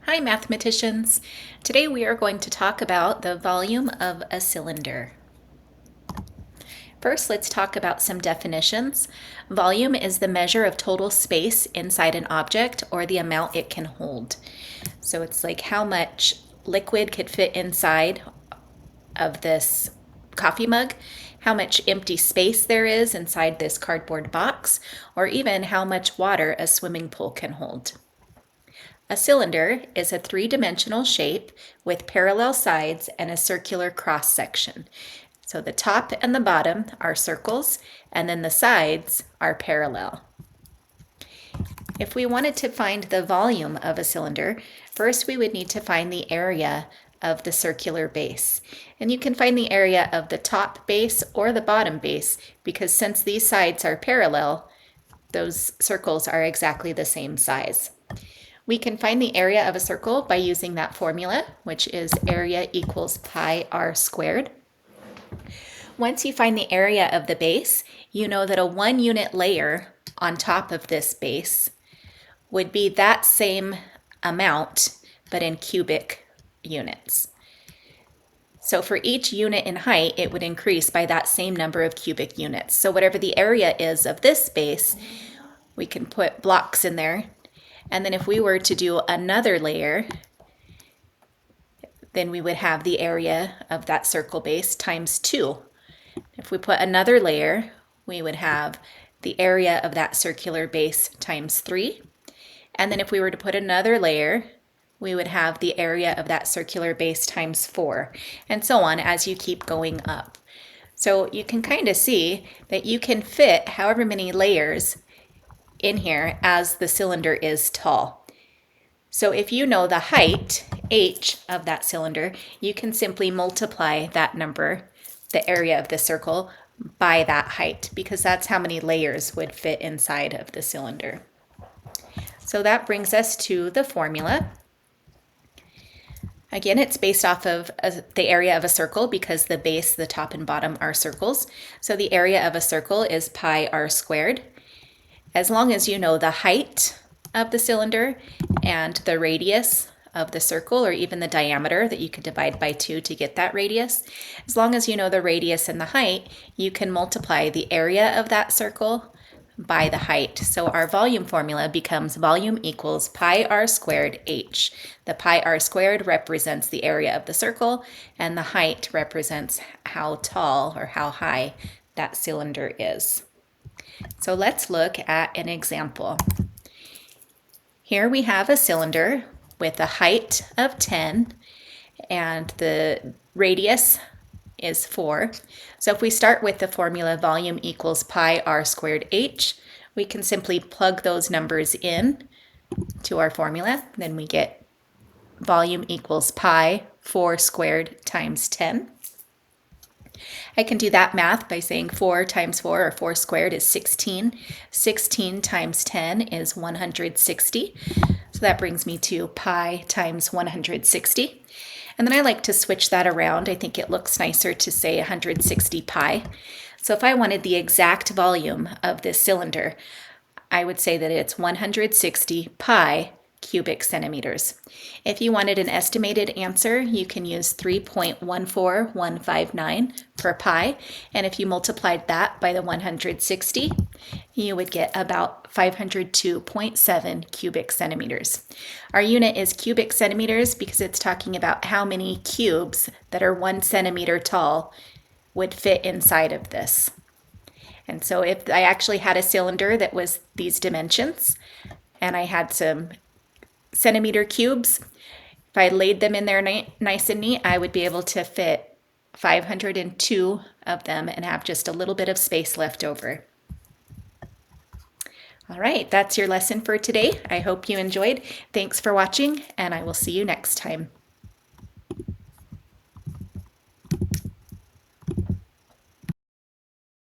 Hi mathematicians! Today we are going to talk about the volume of a cylinder. First, let's talk about some definitions. Volume is the measure of total space inside an object or the amount it can hold. So it's like how much liquid could fit inside of this coffee mug, how much empty space there is inside this cardboard box, or even how much water a swimming pool can hold. A cylinder is a three-dimensional shape with parallel sides and a circular cross-section. So the top and the bottom are circles, and then the sides are parallel. If we wanted to find the volume of a cylinder, first we would need to find the area of the circular base. And you can find the area of the top base or the bottom base because since these sides are parallel, those circles are exactly the same size. We can find the area of a circle by using that formula, which is area equals pi r squared. Once you find the area of the base, you know that a 1 unit layer on top of this base would be that same amount, but in cubic units. So for each unit in height, it would increase by that same number of cubic units. So whatever the area is of this base, we can put blocks in there. And then if we were to do another layer, then we would have the area of that circle base times 2. If we put another layer, we would have the area of that circular base times 3. And then if we were to put another layer, we would have the area of that circular base times 4, and so on as you keep going up. So you can kind of see that you can fit however many layers in here as the cylinder is tall. So if you know the height, h, of that cylinder, you can simply multiply that number, the area of the circle, by that height, because that's how many layers would fit inside of the cylinder. So that brings us to the formula. Again, it's based off of the area of a circle because the base, the top and bottom are circles. So the area of a circle is pi r squared. As long as you know the height of the cylinder and the radius of the circle, or even the diameter that you could divide by 2 to get that radius, as long as you know the radius and the height, you can multiply the area of that circle by the height. So our volume formula becomes volume equals pi r squared h. The pi r squared represents the area of the circle, and the height represents how tall or how high that cylinder is. So let's look at an example. Here we have a cylinder with a height of 10 and the radius is 4. So if we start with the formula volume equals pi r squared h, we can simply plug those numbers in to our formula. Then we get volume equals pi 4 squared times 10. I can do that math by saying 4 times 4, or 4 squared, is 16. 16 times 10 is 160. So that brings me to pi times 160. And then I like to switch that around. I think it looks nicer to say 160 pi. So if I wanted the exact volume of this cylinder, I would say that it's 160 pi cubic centimeters. If you wanted an estimated answer, you can use 3.14159 per pi, and if you multiplied that by the 160, you would get about 502.7 cubic centimeters. Our unit is cubic centimeters because it's talking about how many cubes that are 1 centimeter tall would fit inside of this. And so if I actually had a cylinder that was these dimensions, and I had some centimeter cubes, if I laid them in there nice and neat, I would be able to fit 502 of them and have just a little bit of space left over. All right, that's your lesson for today. I hope you enjoyed. Thanks for watching, and I will see you next time.